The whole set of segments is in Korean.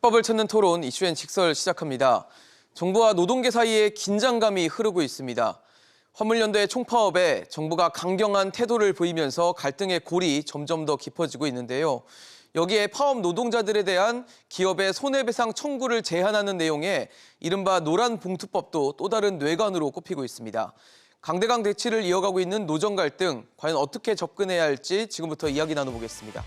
합법을 찾는 토론 이슈엔 직설 시작합니다. 정부와 노동계 사이에 긴장감이 흐르고 있습니다. 화물연대 총파업에 정부가 강경한 태도를 보이면서 갈등의 골이 점점 더 깊어지고 있는데요. 여기에 파업 노동자들에 대한 기업의 손해배상 청구를 제한하는 내용의 이른바 노란봉투법도 또 다른 뇌관으로 꼽히고 있습니다. 강대강 대치를 이어가고 있는 노정 갈등, 과연 어떻게 접근해야 할지 지금부터 이야기 나눠보겠습니다.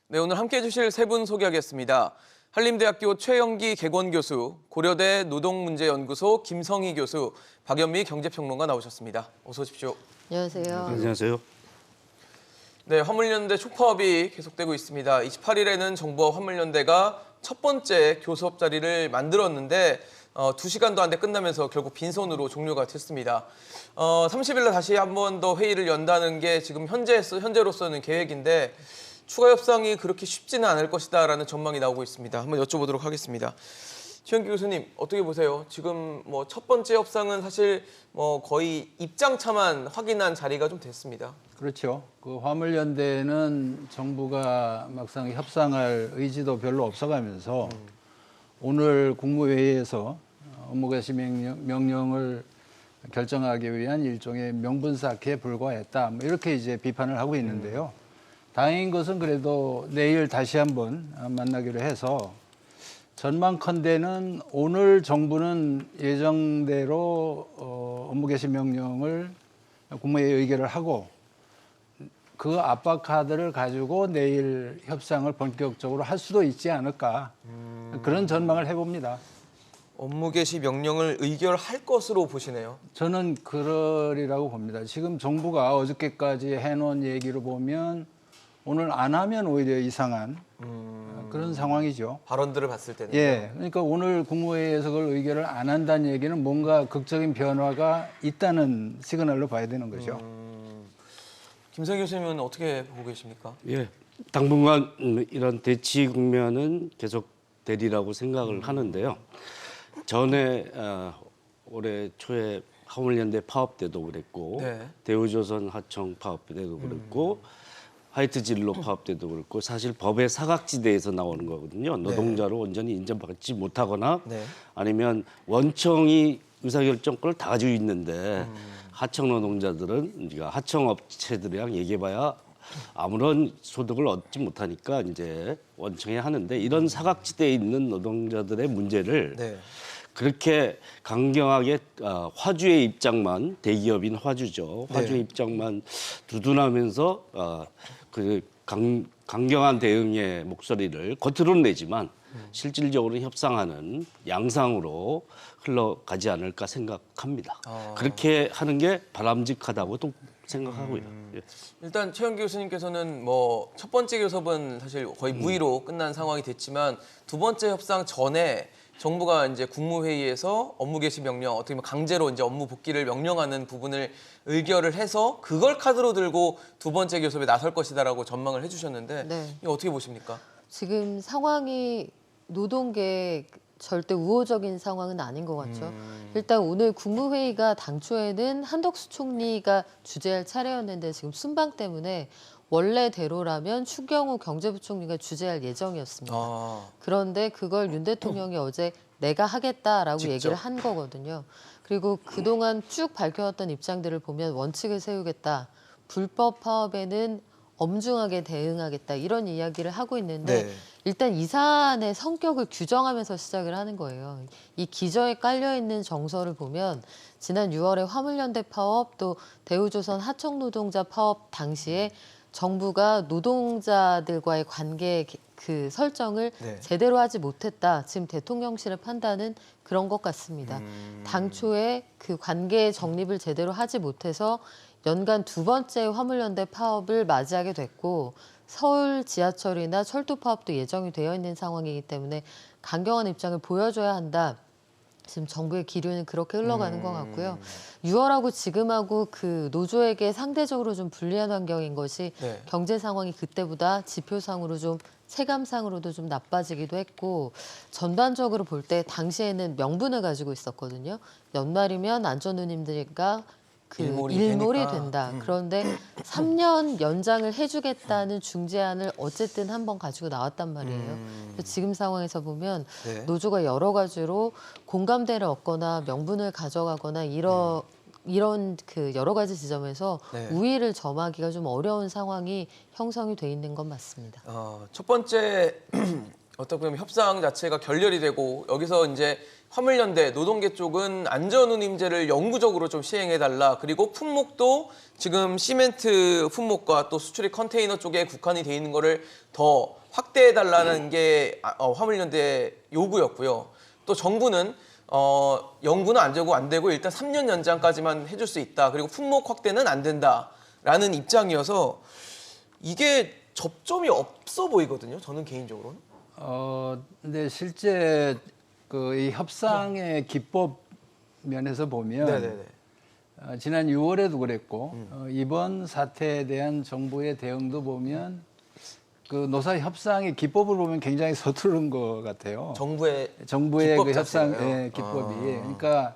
네, 오늘 함께해 주실 세 분 소개하겠습니다. 한림대학교 최영기 객원교수, 고려대 노동문제연구소 김성희 교수, 박연미 경제평론가 나오셨습니다. 어서 오십시오. 안녕하세요. 안녕하세요. 네, 화물연대 총파업이 계속되고 있습니다. 28일에는 정부와 화물연대가 첫 번째 교섭 자리를 만들었는데 2시간도 안 돼 끝나면서 결국 빈손으로 종료가 됐습니다. 30일 날 다시 한 번 더 회의를 연다는 게 지금 현재로서는 계획인데 추가 협상이 그렇게 쉽지는 않을 것이다라는 전망이 나오고 있습니다. 한번 여쭤보도록 하겠습니다. 최영기 교수님 어떻게 보세요? 지금 첫 번째 협상은 사실 거의 입장차만 확인한 자리가 좀 됐습니다. 그렇죠. 그 화물연대는 정부가 막상 협상할 의지도 별로 없어가면서 오늘 국무회의에서 업무 개시 명령을 결정하기 위한 일종의 명분쌓기에 불과했다. 이렇게 이제 비판을 하고 있는데요. 다행인 것은 그래도 내일 다시 한번 만나기로 해서 전망컨대는 오늘 정부는 예정대로 업무 개시 명령을 국무회의에 의결을 하고 그 압박 카드를 가지고 내일 협상을 본격적으로 할 수도 있지 않을까 그런 전망을 해봅니다. 업무 개시 명령을 의결할 것으로 보시네요. 저는 그러리라고 봅니다. 지금 정부가 어저께까지 해놓은 얘기를 보면 오늘 안 하면 오히려 이상한 그런 상황이죠. 발언들을 봤을 때는. 예, 그러니까 오늘 국무회의에서 그걸 의결을 안 한다는 얘기는 뭔가 극적인 변화가 있다는 시그널로 봐야 되는 거죠. 김성희 교수님은 어떻게 보고 계십니까? 예, 당분간 이런 대치 국면은 계속되리라고 생각을 하는데요. 전에 올해 초에 화물연대 파업 때도 그랬고 네. 대우조선 하청 파업 때도 그랬고 화이트진로 파업 때도 그렇고 사실 법의 사각지대에서 나오는 거거든요. 노동자로 온전히 인정받지 못하거나 네. 아니면 원청이 의사결정권을 다 가지고 있는데 하청 노동자들은 그러니까 하청 업체들이랑 얘기해봐야 아무런 소득을 얻지 못하니까 이제 원청에 하는데 이런 사각지대에 있는 노동자들의 문제를 네. 그렇게 강경하게 화주의 입장만 대기업인 화주죠. 화주의 네. 입장만 두둔하면서 그 강경한 대응의 목소리를 겉으로는 내지만 실질적으로는 협상하는 양상으로 흘러가지 않을까 생각합니다. 그렇게 하는 게 바람직하다고 또 생각하고요. 예. 일단 최영기 교수님께서는 첫 번째 교섭은 사실 거의 무의로 끝난 상황이 됐지만 두 번째 협상 전에 정부가 이제 국무회의에서 업무 개시 명령, 어떻게 보면 강제로 이제 업무 복귀를 명령하는 부분을 의결을 해서 그걸 카드로 들고 두 번째 교섭에 나설 것이다라고 전망을 해주셨는데 네. 이거 어떻게 보십니까? 지금 상황이 노동계 절대 우호적인 상황은 아닌 것 같죠. 일단 오늘 국무회의가 당초에는 한덕수 총리가 주재할 차례였는데 지금 순방 때문에 원래대로라면 추경호 경제부총리가 주재할 예정이었습니다. 그런데 그걸 윤 대통령이 어제 내가 하겠다라고 직접? 얘기를 한 거거든요. 그리고 그동안 쭉 밝혀왔던 입장들을 보면 원칙을 세우겠다. 불법 파업에는 엄중하게 대응하겠다. 이런 이야기를 하고 있는데 네. 일단 이 사안의 성격을 규정하면서 시작을 하는 거예요. 이 기저에 깔려있는 정서를 보면 지난 6월에 화물연대 파업 또 대우조선 하청노동자 파업 당시에 정부가 노동자들과의 관계 그 설정을 네. 제대로 하지 못했다. 지금 대통령실의 판단은 그런 것 같습니다. 당초에 그 관계 정립을 제대로 하지 못해서 연간 두 번째 화물연대 파업을 맞이하게 됐고 서울 지하철이나 철도 파업도 예정이 되어 있는 상황이기 때문에 강경한 입장을 보여줘야 한다. 지금 정부의 기류는 그렇게 흘러가는 것 같고요. 6월하고 지금하고 그 노조에게 상대적으로 좀 불리한 환경인 것이 네. 경제 상황이 그때보다 지표상으로 좀 체감상으로도 좀 나빠지기도 했고 전반적으로 볼 때 당시에는 명분을 가지고 있었거든요. 연말이면 안전운임들과 그 일몰이 일몰이 되니까. 된다. 그런데 3년 연장을 해주겠다는 중재안을 어쨌든 한번 가지고 나왔단 말이에요. 그래서 지금 상황에서 보면 네. 노조가 여러 가지로 공감대를 얻거나 명분을 가져가거나 이런 그 여러 가지 지점에서 네. 우위를 점하기가 좀 어려운 상황이 형성이 돼 있는 건 맞습니다. 첫 번째 어떻게 보면 협상 자체가 결렬이 되고 여기서 이제 화물연대 노동계 쪽은 안전운임제를 영구적으로 좀 시행해달라. 그리고 품목도 지금 시멘트 품목과 또 수출입 컨테이너 쪽에 국한이 돼 있는 거를 더 확대해달라는 게 화물연대 요구였고요. 또 정부는 연구는 안 되고 일단 3년 연장까지만 해줄 수 있다. 그리고 품목 확대는 안 된다라는 입장이어서 이게 접점이 없어 보이거든요. 저는 개인적으로는. 근데 실제 그 이 협상의 기법 면에서 보면 네네네. 지난 6월에도 그랬고 이번 사태에 대한 정부의 대응도 보면 그 노사 협상의 기법을 보면 굉장히 서투른 것 같아요. 정부의 그 기법 협상 자체가요? 기법이 그러니까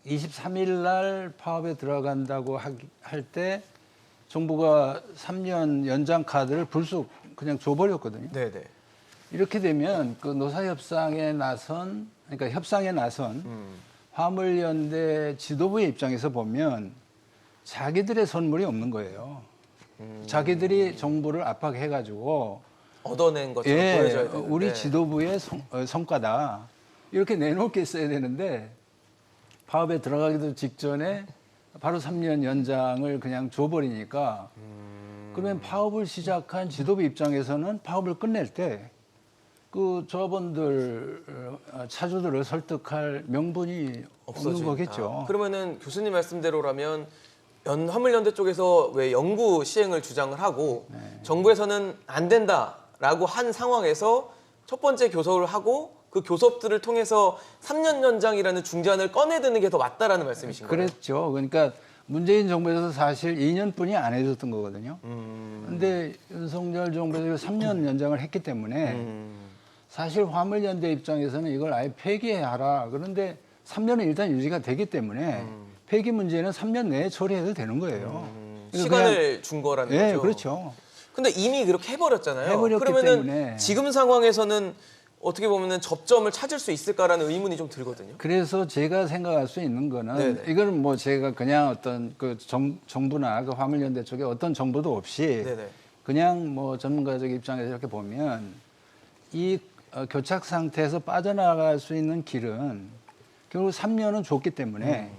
23일 날 파업에 들어간다고 할 때 정부가 3년 연장 카드를 불쑥 그냥 줘버렸거든요. 네네. 이렇게 되면 그 그러니까 협상에 나선 화물연대 지도부의 입장에서 보면 자기들의 선물이 없는 거예요. 자기들이 정부를 압박해가지고 얻어낸 것처럼 보여져야 되는데. 우리 지도부의 성과다. 이렇게 내놓을 게 있어야 되는데 파업에 들어가기도 직전에 바로 3년 연장을 그냥 줘버리니까 그러면 파업을 시작한 지도부 입장에서는 파업을 끝낼 때 그 조합원들 차주들을 설득할 명분이 없는 없어지니까. 거겠죠. 그러면은 교수님 말씀대로라면 화물연대 쪽에서 왜 영구 시행을 주장을 하고 정부에서는 안 된다라고 한 상황에서 첫 번째 교섭을 하고 그 교섭들을 통해서 3년 연장이라는 중재안을 꺼내드는 게 더 맞다라는 말씀이신 거예요? 그랬죠. 그러니까 문재인 정부에서 사실 2년뿐이 안 해줬던 거거든요. 근데 윤석열 정부에서 3년 연장을 했기 때문에 사실 화물연대 입장에서는 이걸 아예 폐기하라. 그런데 3년은 일단 유지가 되기 때문에 폐기 문제는 3년 내에 처리해도 되는 거예요. 그래서 시간을 준 거라는 예, 거죠. 그렇죠. 근데 이미 그렇게 해버렸잖아요. 해버렸기 그러면은 때문에. 지금 상황에서는 어떻게 보면은 접점을 찾을 수 있을까라는 의문이 좀 들거든요. 그래서 제가 생각할 수 있는 거는 네네. 이거는 뭐 제가 그냥 어떤 그 정부나 그 화물연대 쪽에 어떤 정보도 없이 네네. 그냥 뭐 전문가적 입장에서 이렇게 보면 이 교착 상태에서 빠져나갈 수 있는 길은 결국 3년은 줬기 때문에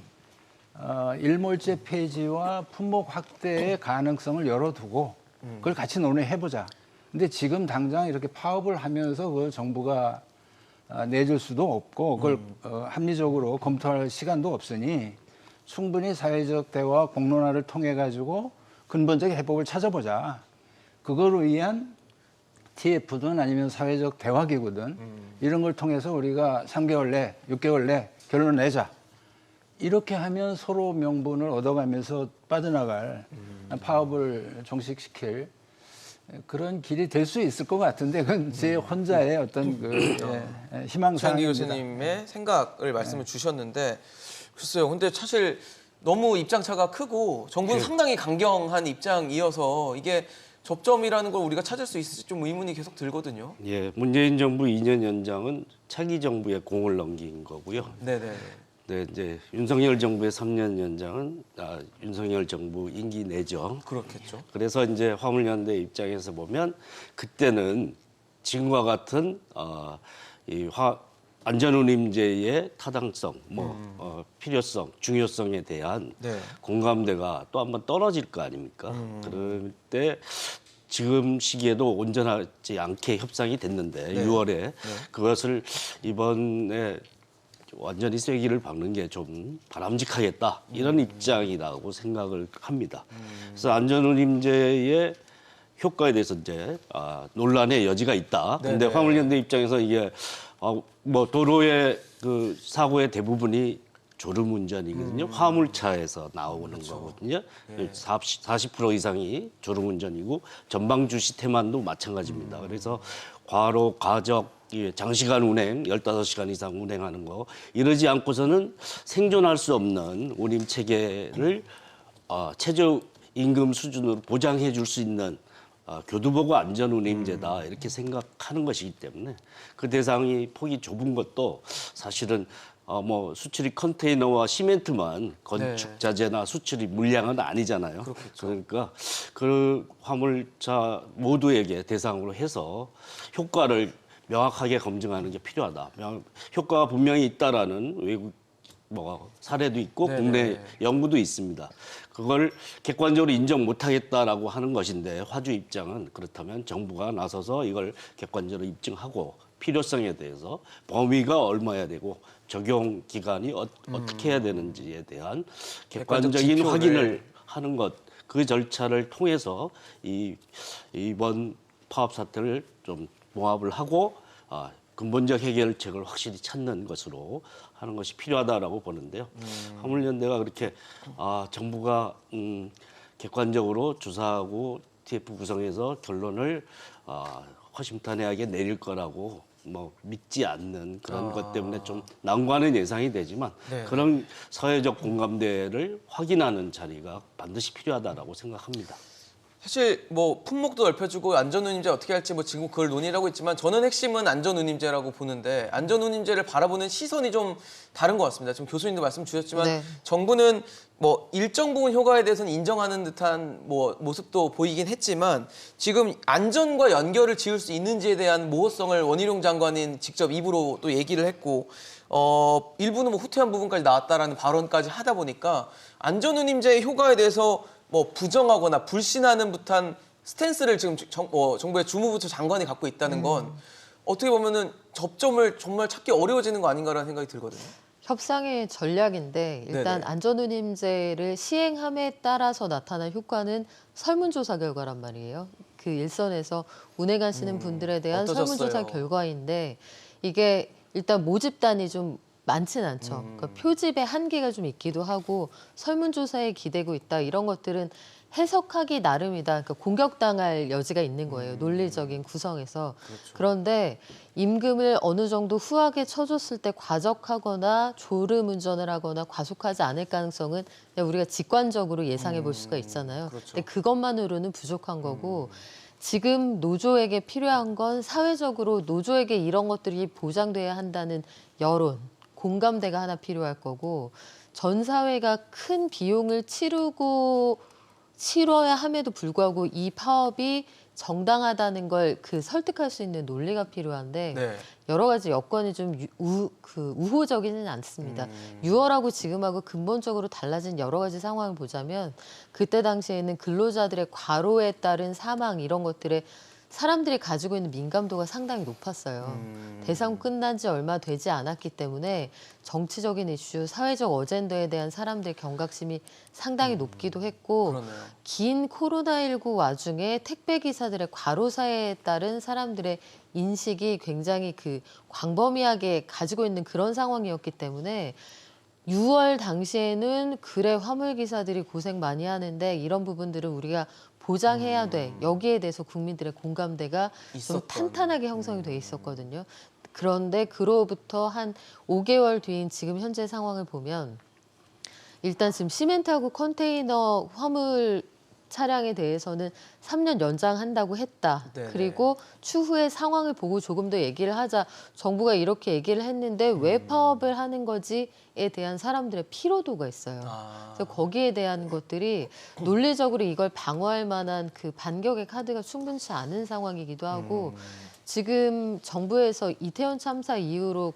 일몰제 폐지와 품목 확대의 가능성을 열어두고 그걸 같이 논의해보자. 근데 지금 당장 이렇게 파업을 하면서 그걸 정부가 내줄 수도 없고 그걸 합리적으로 검토할 시간도 없으니 충분히 사회적 대화 공론화를 통해 가지고 근본적 해법을 찾아보자. 그걸 위한 TF든 아니면 사회적 대화기구든 이런 걸 통해서 우리가 3개월 내, 6개월 내 결론 내자. 이렇게 하면 서로 명분을 얻어가면서 빠져나갈 파업을 종식시킬 그런 길이 될 수 있을 것 같은데 그건 제 혼자의 어떤 그 최한기 희망사항입니다. 교수님의 생각을 말씀을 주셨는데 글쎄요. 근데 사실 너무 입장차가 크고 정부는 상당히 강경한 입장이어서 이게 접점이라는 걸 우리가 찾을 수 있을지 좀 의문이 계속 들거든요. 예, 문재인 정부 2년 연장은 차기 정부에 공을 넘긴 거고요. 네네. 네, 이제 윤석열 정부의 3년 연장은 윤석열 정부 임기 내죠. 그렇겠죠. 그래서 이제 화물연대 입장에서 보면 그때는 지금과 같은 이 안전운임제의 타당성, 필요성, 중요성에 대한 네. 공감대가 또 한번 떨어질 거 아닙니까? 그럴 때 지금 시기에도 온전하지 않게 협상이 됐는데 네. 6월에 그것을 이번에 완전히 쐐기를 박는 게 좀 바람직하겠다 이런 입장이라고 생각을 합니다. 그래서 안전운임제의 효과에 대해서 이제 논란의 여지가 있다. 근데 네네. 화물연대 입장에서 이게 뭐 도로의 그 사고의 대부분이 졸음운전이거든요. 화물차에서 나오는 거거든요. 40% 이상이 졸음운전이고 전방주시 태만도 마찬가지입니다. 그래서 과로, 과적, 장시간 운행, 15시간 이상 운행하는 거 이러지 않고서는 생존할 수 없는 운임 체계를 최저임금 수준으로 보장해 줄 수 있는 교두보고 안전운임제다 이렇게 생각하는 것이기 때문에 그 대상이 폭이 좁은 것도 사실은 뭐 수출입 컨테이너와 시멘트만 건축 자재나 수출입 물량은 아니잖아요. 그러니까 그 화물차 모두에게 대상으로 해서 효과를 명확하게 검증하는 게 필요하다. 효과가 분명히 있다라는 외국 뭐 사례도 있고 네네. 국내 연구도 있습니다. 그걸 객관적으로 인정 못하겠다라고 하는 것인데 화주 입장은 그렇다면 정부가 나서서 이걸 객관적으로 입증하고 필요성에 대해서 범위가 얼마야 되고 적용 기간이 어떻게 해야 되는지에 대한 객관적인 지표, 확인을 하는 것, 그 절차를 통해서 이번 파업 사태를 좀 봉합을 하고 근본적 해결책을 확실히 찾는 것으로 하는 것이 필요하다라고 보는데요. 화물연대가 그렇게 정부가 객관적으로 조사하고 TF 구성해서 결론을 허심탄회하게 내릴 거라고 뭐 믿지 않는 그런 것 때문에 좀 난관은 예상이 되지만 네. 그런 사회적 공감대를 확인하는 자리가 반드시 필요하다라고 생각합니다. 사실 뭐 품목도 넓혀주고 안전운임제 어떻게 할지 뭐 지금 그걸 논의를 하고 있지만 저는 핵심은 안전운임제라고 보는데 안전운임제를 바라보는 시선이 좀 다른 것 같습니다. 지금 교수님도 말씀 주셨지만 네. 정부는 뭐 일정 부분 효과에 대해서는 인정하는 듯한 뭐 모습도 보이긴 했지만 지금 안전과 연결을 지을 수 있는지에 대한 모호성을 원희룡 장관인 직접 입으로 또 얘기를 했고 일부는 뭐 후퇴한 부분까지 나왔다라는 발언까지 하다 보니까 안전운임제의 효과에 대해서 뭐 부정하거나 불신하는 듯한 스탠스를 지금 정부의 주무부처 장관이 갖고 있다는 건 어떻게 보면은 접점을 정말 찾기 어려워지는 거 아닌가라는 생각이 들거든요. 협상의 전략인데 일단 네네. 안전운임제를 시행함에 따라서 나타난 효과는 설문조사 결과란 말이에요. 그 일선에서 운행하시는 분들에 대한 어떠셨어요? 설문조사 결과인데 이게 일단 모집단이 좀 많진 않죠. 그러니까 표집의 한계가 좀 있기도 하고 설문조사에 기대고 있다 이런 것들은 해석하기 나름이다. 그러니까 공격당할 여지가 있는 거예요. 논리적인 구성에서. 그런데 임금을 어느 정도 후하게 쳐줬을 때 과적하거나 졸음 운전을 하거나 과속하지 않을 가능성은 그냥 우리가 직관적으로 예상해 볼 수가 있잖아요. 그렇죠. 근데 그것만으로는 부족한 거고 지금 노조에게 필요한 건 사회적으로 노조에게 이런 것들이 보장돼야 한다는 여론, 공감대가 하나 필요할 거고 전 사회가 큰 비용을 치러야 함에도 불구하고 이 파업이 정당하다는 걸 설득할 수 있는 논리가 필요한데 네. 여러 가지 여건이 좀 우호적이지는 않습니다. 6월하고 지금하고 근본적으로 달라진 여러 가지 상황을 보자면 그때 당시에는 근로자들의 과로에 따른 사망 이런 것들에 사람들이 가지고 있는 민감도가 상당히 높았어요. 대상 끝난 지 얼마 되지 않았기 때문에 정치적인 이슈, 사회적 어젠더에 대한 사람들의 경각심이 상당히 높기도 했고 그러네요. 긴 코로나19 와중에 택배기사들의 과로사에 따른 사람들의 인식이 굉장히 광범위하게 가지고 있는 그런 상황이었기 때문에 6월 당시에는 그래 화물기사들이 고생 많이 하는데 이런 부분들은 우리가 보장해야 돼. 여기에 대해서 국민들의 공감대가 좀 있었던. 탄탄하게 형성이 돼 있었거든요. 그런데 그로부터 한 5개월 뒤인 지금 현재 상황을 보면 일단 지금 시멘트하고 컨테이너 화물 차량에 대해서는 3년 연장한다고 했다. 네네. 그리고 추후에 상황을 보고 조금 더 얘기를 하자. 정부가 이렇게 얘기를 했는데 왜 파업을 하는 거지에 대한 사람들의 피로도가 있어요. 그래서 거기에 대한 것들이 논리적으로 이걸 방어할 만한 반격의 카드가 충분치 않은 상황이기도 하고 지금 정부에서 이태원 참사 이후로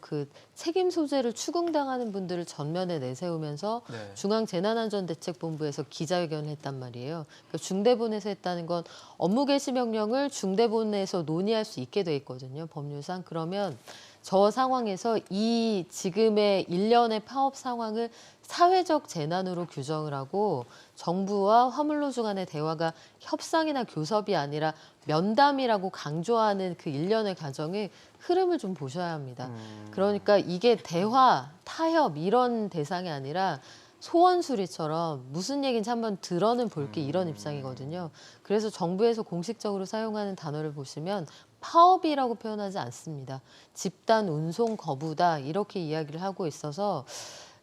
책임 소재를 추궁당하는 분들을 전면에 내세우면서 네. 중앙재난안전대책본부에서 기자회견을 했단 말이에요. 그러니까 중대본에서 했다는 건 업무 개시 명령을 중대본에서 논의할 수 있게 돼 있거든요. 법률상. 그러면 저 상황에서 이 지금의 일련의 파업 상황을 사회적 재난으로 규정을 하고 정부와 화물노조 간의 대화가 협상이나 교섭이 아니라 면담이라고 강조하는 그 일련의 과정의 흐름을 좀 보셔야 합니다. 그러니까 이게 대화, 타협 이런 대상이 아니라 소원수리처럼 무슨 얘기인지 한번 들어는 볼게 이런 입장이거든요. 그래서 정부에서 공식적으로 사용하는 단어를 보시면 파업이라고 표현하지 않습니다. 집단 운송 거부다 이렇게 이야기를 하고 있어서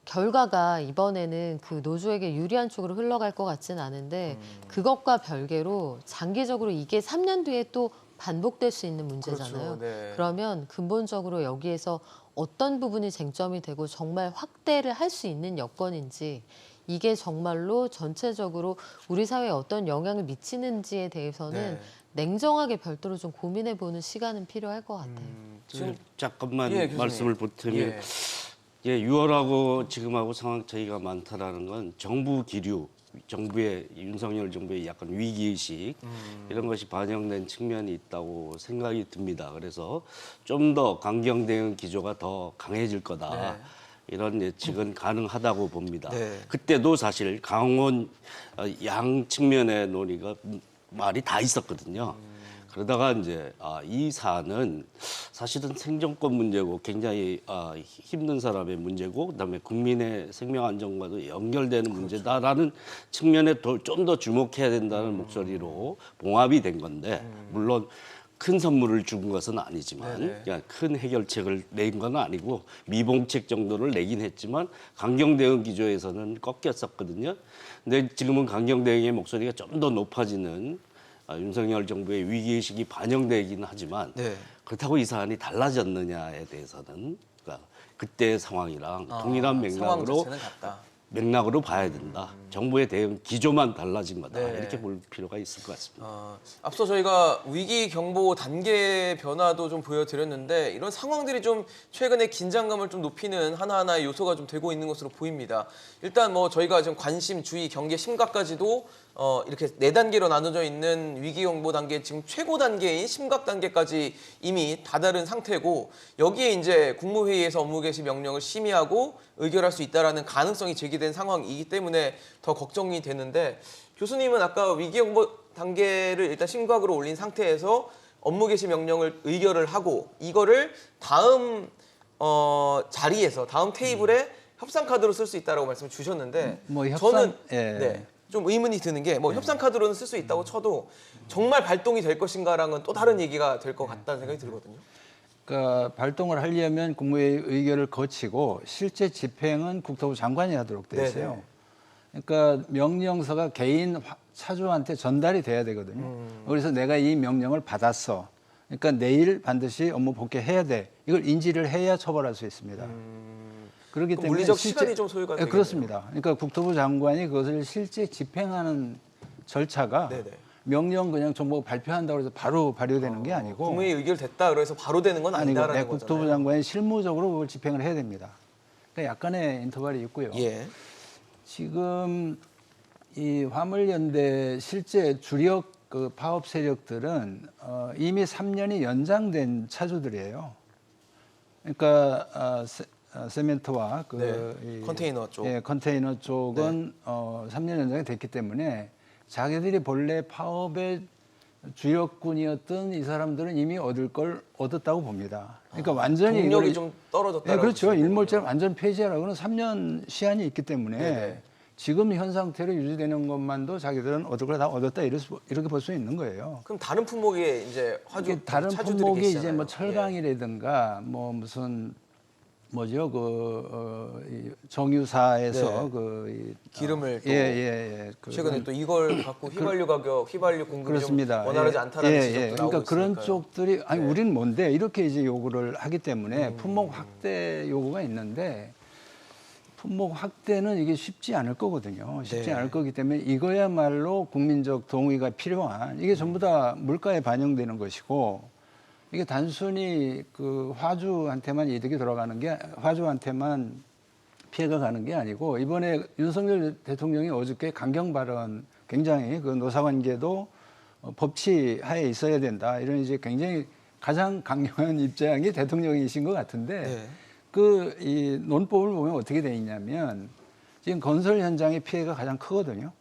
결과가 이번에는 그 노조에게 유리한 쪽으로 흘러갈 것 같지는 않은데 그것과 별개로 장기적으로 이게 3년 뒤에 또 반복될 수 있는 문제잖아요. 그렇죠. 네. 그러면 근본적으로 여기에서 어떤 부분이 쟁점이 되고 정말 확대를 할 수 있는 여건인지 이게 정말로 전체적으로 우리 사회에 어떤 영향을 미치는지에 대해서는 네. 냉정하게 별도로 좀 고민해보는 시간은 필요할 것 같아요. 지금 잠깐만 예, 교수님. 말씀을 보태면 예. 예, 6월하고 지금하고 상황 차이가 많다라는 건 정부 기류, 정부의 윤석열 정부의 약간 위기의식 이런 것이 반영된 측면이 있다고 생각이 듭니다. 그래서 좀 더 강경 대응 기조가 더 강해질 거다. 네. 이런 예측은 가능하다고 봅니다. 네. 그때도 사실 강원 양 측면의 논의가 말이 다 있었거든요. 그러다가 이제 이 사안은 사실은 생존권 문제고 굉장히 힘든 사람의 문제고 그다음에 국민의 생명 안전과도 연결되는 문제다라는 측면에 좀 더 주목해야 된다는 목소리로 봉합이 된 건데 물론 큰 선물을 준 것은 아니지만 네네. 그냥 큰 해결책을 낸 건 아니고 미봉책 정도를 내긴 했지만 강경 대응 기조에서는 꺾였었거든요. 근데 지금은 강경 대응의 목소리가 좀 더 높아지는 윤석열 정부의 위기의식이 반영되긴 하지만 네. 그렇다고 이 사안이 달라졌느냐에 대해서는 그러니까 그때의 상황이랑 동일한 상황 맥락으로 자체는 같다. 봐야 된다. 정부의 대응 기조만 달라진 거다. 네. 이렇게 볼 필요가 있을 것 같습니다. 앞서 저희가 위기 경보 단계 변화도 좀 보여드렸는데 이런 상황들이 좀 최근에 긴장감을 좀 높이는 하나하나의 요소가 좀 되고 있는 것으로 보입니다. 일단 뭐 저희가 지금 관심, 주의, 경계, 심각까지도 이렇게 4단계로 나눠져 있는 위기 경보 단계 지금 최고 단계인 심각 단계까지 이미 다다른 상태고 여기에 이제 국무회의에서 업무 개시 명령을 심의하고 의결할 수 있다라는 가능성이 제기된 상황이기 때문에 더 걱정이 되는데 교수님은 아까 위기 경보 단계를 일단 심각으로 올린 상태에서 업무 개시 명령을 의결을 하고 이거를 다음 자리에서 다음 테이블에 협상 카드로 쓸 수 있다라고 말씀을 주셨는데 뭐 협상- 저는 예. 네, 좀 의문이 드는 게 뭐 협상 카드로는 쓸 수 있다고 쳐도 정말 발동이 될 것인가랑은 또 다른 얘기가 될 것 같다는 생각이 들거든요. 그러니까 발동을 하려면 국무회의 의결을 거치고 실제 집행은 국토부 장관이 하도록 돼 있어요. 그러니까 명령서가 개인 차주한테 전달이 돼야 되거든요. 그래서 내가 이 명령을 받았어. 그러니까 내일 반드시 업무 복귀해야 돼. 이걸 인지를 해야 처벌할 수 있습니다. 그렇기 그럼 때문에 물리적 시간이 좀 소요가 네, 되겠네요. 그렇습니다. 그러니까 국토부 장관이 그것을 실제 집행하는 절차가 네네. 명령 그냥 정보 발표한다고 해서 바로 발효되는 게 아니고 국무회의 의결됐다 그래서 바로 되는 건 아니고 아니다라는 네, 거잖아요. 국토부 장관이 실무적으로 그걸 집행을 해야 됩니다. 그러니까 약간의 인터벌이 있고요. 예. 지금 이 화물연대 실제 주력 그 파업 세력들은 이미 3년이 연장된 차주들이에요. 그러니까 세멘트와 네, 컨테이너 쪽. 예, 컨테이너 쪽은 3년 연장이 됐기 때문에 자기들이 본래 파업의 주력군이었던 이 사람들은 이미 얻을 걸 얻었다고 봅니다. 그러니까 완전히 동력이 이걸- 좀 떨어졌다. 네, 그렇죠. 일몰제를 완전 폐지하라고는 3년 시한이 있기 때문에 네네. 지금 현 상태로 유지되는 것만도 자기들은 얻을 걸 다 얻었다 이렇게 볼 수 있는 거예요. 그럼 다른 품목의 이제 화주 이게 다른 차주들이 품목이 이제 계시잖아요. 뭐 철강이라든가 뭐 무슨 뭐죠 이 정유사에서 네. 기름을 또 예예예 최근에 또 이걸 갖고 휘발유 가격, 휘발유 공급이 그렇습니다. 좀 원활하지 않다라는 지적도 나오고 그러니까 그런 있으니까요. 쪽들이 아니 네. 우리는 뭔데 이렇게 이제 요구를 하기 때문에 품목 확대 요구가 있는데 품목 확대는 이게 쉽지 않을 거거든요. 쉽지 네. 않을 거기 때문에 이거야말로 국민적 동의가 필요한 이게 전부 다 물가에 반영되는 것이고 이게 단순히 그 화주한테만 이득이 돌아가는 게 화주한테만 피해가 가는 게 아니고 이번에 윤석열 대통령이 어저께 강경 발언 굉장히 그 노사관계도 법치 하에 있어야 된다 이런 이제 굉장히 가장 강경한 입장이 대통령이신 것 같은데 네. 이 논법을 보면 어떻게 돼 있냐면 지금 건설 현장의 피해가 가장 크거든요.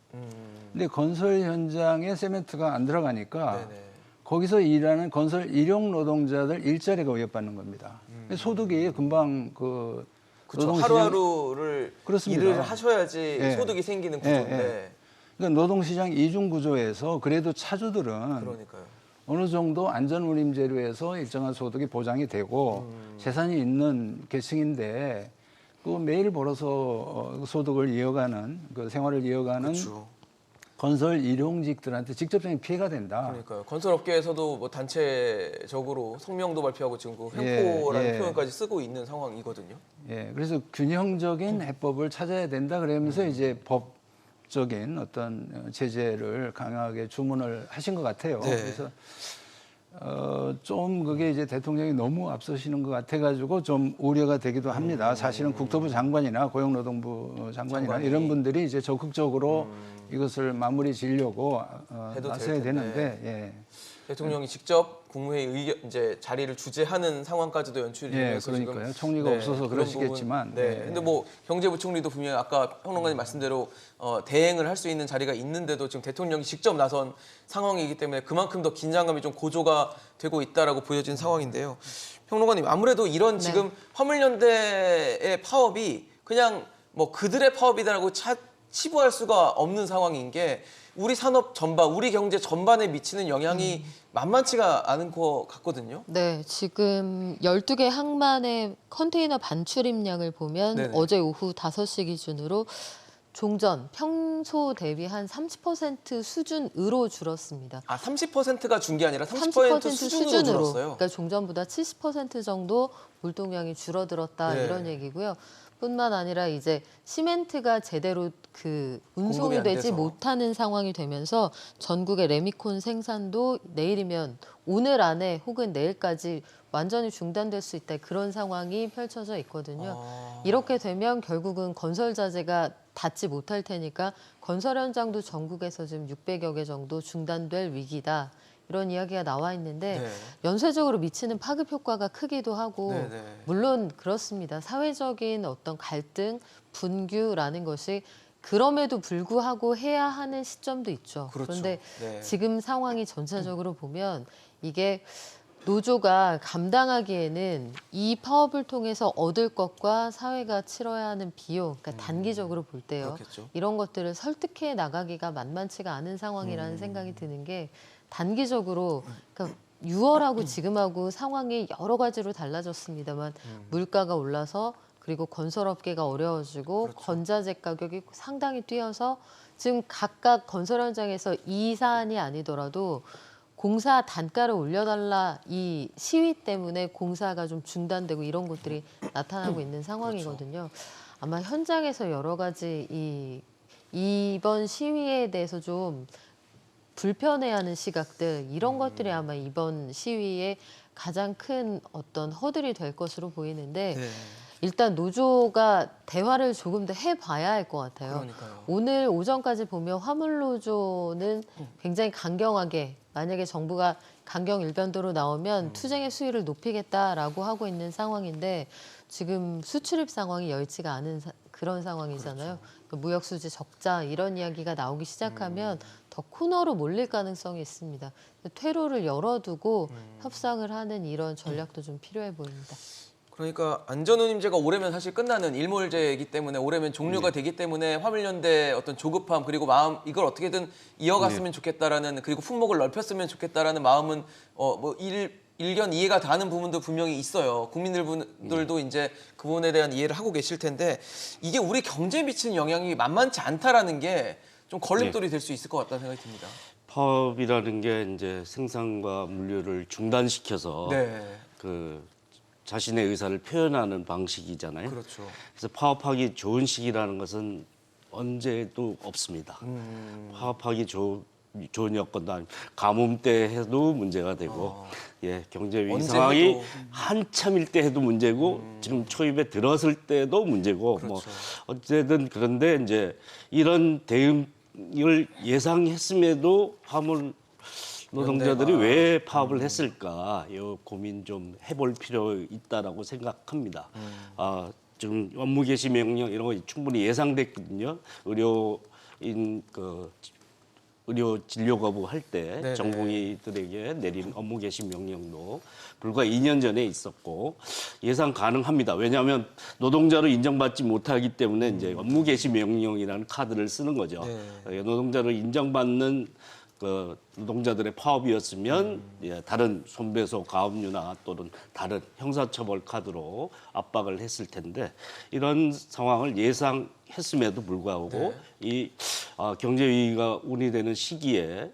근데 건설 현장에 세멘트가 안 들어가니까 네네. 거기서 일하는 건설 일용 노동자들 일자리가 위협받는 겁니다. 소득이 금방 그렇죠. 노동시장- 하루하루를 그렇습니다. 일을 하셔야지 예. 소득이 생기는 예, 구조인데. 그러니까 노동시장 이중 구조에서 그래도 차주들은 그러니까요. 어느 정도 안전운임제로에서 일정한 소득이 보장이 되고 재산이 있는 계층인데 그 매일 벌어서 소득을 이어가는 그 생활을 이어가는 그렇죠. 건설 일용직들한테 직접적인 피해가 된다. 그러니까요. 건설업계에서도 뭐 단체적으로 성명도 발표하고 지금 그 예, 횡포라는 예. 표현까지 쓰고 있는 상황이거든요. 예, 그래서 균형적인 해법을 찾아야 된다 그러면서 이제 법적인 어떤 제재를 강하게 주문을 하신 것 같아요. 네. 그래서 좀 그게 이제 대통령이 너무 앞서시는 것 같아가지고 좀 우려가 되기도 합니다. 사실은 국토부 장관이나 고용노동부 장관이나 장관이. 이런 분들이 이제 적극적으로 이것을 마무리 지으려고 해도 나서야 될 텐데. 되는데, 예. 대통령이 직접 국무회의 의견 이제 자리를 주재하는 상황까지도 연출이 예, 되면서 그러니까요. 지금 총리가 없어서 그런 그러시겠지만, 부분, 네. 예. 근데 뭐 경제부총리도 분명히 아까 평론가님 말씀대로 대행을 할 수 있는 자리가 있는데도 지금 대통령이 직접 나선 상황이기 때문에 그만큼 더 긴장감이 좀 고조가 되고 있다라고 보여진 상황인데요. 평론가님 아무래도 이런 지금 화물연대의 파업이 그냥 뭐 그들의 파업이다라고 치부할 수가 없는 상황인 게 우리 산업 전반, 우리 경제 전반에 미치는 영향이 만만치가 않은 것 같거든요. 네, 지금 12개 항만의 컨테이너 반출입량을 보면 네네. 어제 오후 5시 기준으로 종전 평소 대비 한 30% 수준으로 줄었습니다. 아, 30%가 준 게 아니라 30% 수준으로 줄었어요. 그러니까 종전보다 70% 정도 물동량이 줄어들었다 네. 이런 얘기고요. 뿐만 아니라 이제 시멘트가 제대로 그 공급이 운송이 안 되지 돼서. 못하는 상황이 되면서 전국의 레미콘 생산도 내일이면 오늘 안에 혹은 내일까지 완전히 중단될 수 있다 그런 상황이 펼쳐져 있거든요. 이렇게 되면 결국은 건설 자재가 닿지 못할 테니까 건설 현장도 전국에서 지금 600여 개 정도 중단될 위기다. 이런 이야기가 나와 있는데 네. 연쇄적으로 미치는 파급 효과가 크기도 하고 네, 네. 물론 그렇습니다. 사회적인 어떤 갈등, 분규라는 것이 그럼에도 불구하고 해야 하는 시점도 있죠. 그렇죠. 그런데 네. 지금 상황이 전체적으로 보면 이게 노조가 감당하기에는 이 파업을 통해서 얻을 것과 사회가 치러야 하는 비용, 그러니까 단기적으로 볼 때요. 그렇겠죠. 이런 것들을 설득해 나가기가 만만치가 않은 상황이라는 생각이 드는 게 단기적으로 그러니까 6월하고 지금하고 상황이 여러 가지로 달라졌습니다만 물가가 올라서 그리고 건설업계가 어려워지고 그렇죠. 건자재 가격이 상당히 뛰어서 지금 각각 건설 현장에서 이 사안이 아니더라도 공사 단가를 올려달라 이 시위 때문에 공사가 좀 중단되고 이런 것들이 나타나고 있는 상황이거든요. 아마 현장에서 여러 가지 이번 시위에 대해서 좀 불편해하는 시각들 이런 것들이 아마 이번 시위의 가장 큰 어떤 허들이 될 것으로 보이는데 네. 일단 노조가 대화를 조금 더 해봐야 할 것 같아요. 그러니까요. 오늘 오전까지 보면 화물노조는 굉장히 강경하게 만약에 정부가 강경 일변도로 나오면 투쟁의 수위를 높이겠다라고 하고 있는 상황인데 지금 수출입 상황이 여의치가 않은 그런 상황이잖아요. 그렇죠. 무역 수지 적자 이런 이야기가 나오기 시작하면 더 코너로 몰릴 가능성이 있습니다. 퇴로를 열어두고 협상을 하는 이런 전략도 좀 필요해 보입니다. 그러니까 안전운임제가 올해면 사실 끝나는 일몰제이기 때문에 올해면 종료가 되기 때문에 화물연대 어떤 조급함 그리고 마음 이걸 어떻게든 이어갔으면 좋겠다라는 그리고 품목을 넓혔으면 좋겠다라는 마음은 일견 이해가 가는 부분도 분명히 있어요. 국민들도 이제 그 부분에 대한 이해를 하고 계실 텐데 이게 우리 경제에 미치는 영향이 만만치 않다라는 게 좀 걸림돌이 될 수 있을 것 같다는 생각이 듭니다. 파업이라는 게 이제 생산과 물류를 중단시켜서 네, 그 자신의 의사를 표현하는 방식이잖아요. 그렇죠. 그래서 파업하기 좋은 시기라는 것은 언제도 없습니다. 파업하기 좋은 여건도 아니고 가뭄 때 해도 문제가 되고 예, 경제 위기 언제 상황이 해도. 한참일 때 해도 문제고 지금 초입에 들었을 때도 문제고 뭐 그렇죠. 어쨌든 그런데 이제 이런 대응을 예상했음에도 화물 노동자들이 연대가. 왜 파업을 했을까? 이 고민 좀 해볼 필요 있다라고 생각합니다. 좀 업무 개시 명령 이런 거 충분히 예상됐거든요. 의료인 의료 진료 거부할 때 네네. 전공의들에게 내린 업무 개시 명령도 불과 2년 전에 있었고 예상 가능합니다. 왜냐하면 노동자로 인정받지 못하기 때문에 이제 업무 개시 명령이라는 카드를 쓰는 거죠. 네. 노동자로 인정받는 그 노동자들의 파업이었으면 예, 다른 손배소 가압류나 또는 다른 형사처벌 카드로 압박을 했을 텐데 이런 상황을 예상했음에도 불구하고 이 경제 위기가 운이되는 시기에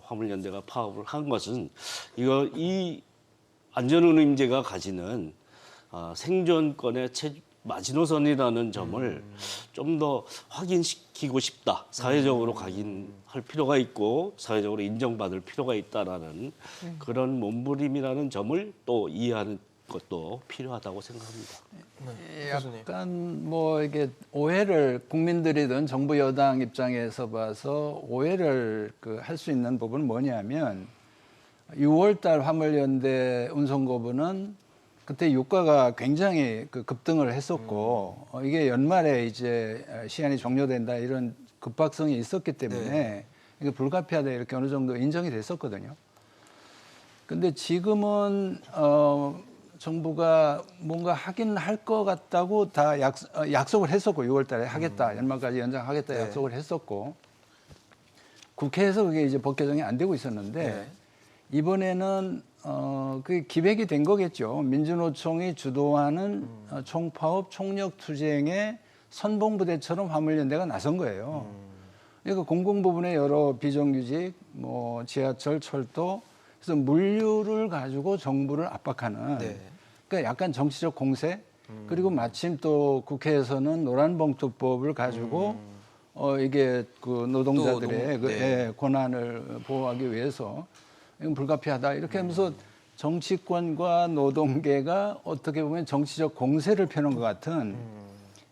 화물연대가 파업을 한 것은 이 안전운임제가 가지는 생존권의 마지노선이라는 점을 좀 더 확인시키고 싶다. 사회적으로 각인할 필요가 있고 사회적으로 인정받을 필요가 있다라는 그런 몸부림이라는 점을 또 이해하는 것도 필요하다고 생각합니다. 교수님. 약간 뭐 이게 오해를 국민들이든 정부 여당 입장에서 봐서 오해를 할 수 있는 부분은 뭐냐면 6월달 화물연대 운송거부는 그때 유가가 굉장히 급등을 했었고 이게 연말에 이제 시한이 종료된다 이런 급박성이 있었기 때문에 이게 불가피하다 이렇게 어느 정도 인정이 됐었거든요. 근데 지금은 정부가 뭔가 하긴 할 것 같다고 다 약속을 했었고 6월달에 하겠다 연말까지 연장하겠다 약속을 했었고 국회에서 그게 이제 법 개정이 안 되고 있었는데 이번에는 그게 기획이 된 거겠죠. 민주노총이 주도하는 총파업, 총력투쟁의 선봉부대처럼 화물연대가 나선 거예요. 그러니까 공공부문의 여러 비정규직, 뭐 지하철, 철도, 그래서 물류를 가지고 정부를 압박하는. 그러니까 약간 정치적 공세. 그리고 마침 또 국회에서는 노란봉투법을 가지고 이게 노동자들의 권한을 보호하기 위해서. 이건 불가피하다 이렇게 하면서 정치권과 노동계가 어떻게 보면 정치적 공세를 펴는 것 같은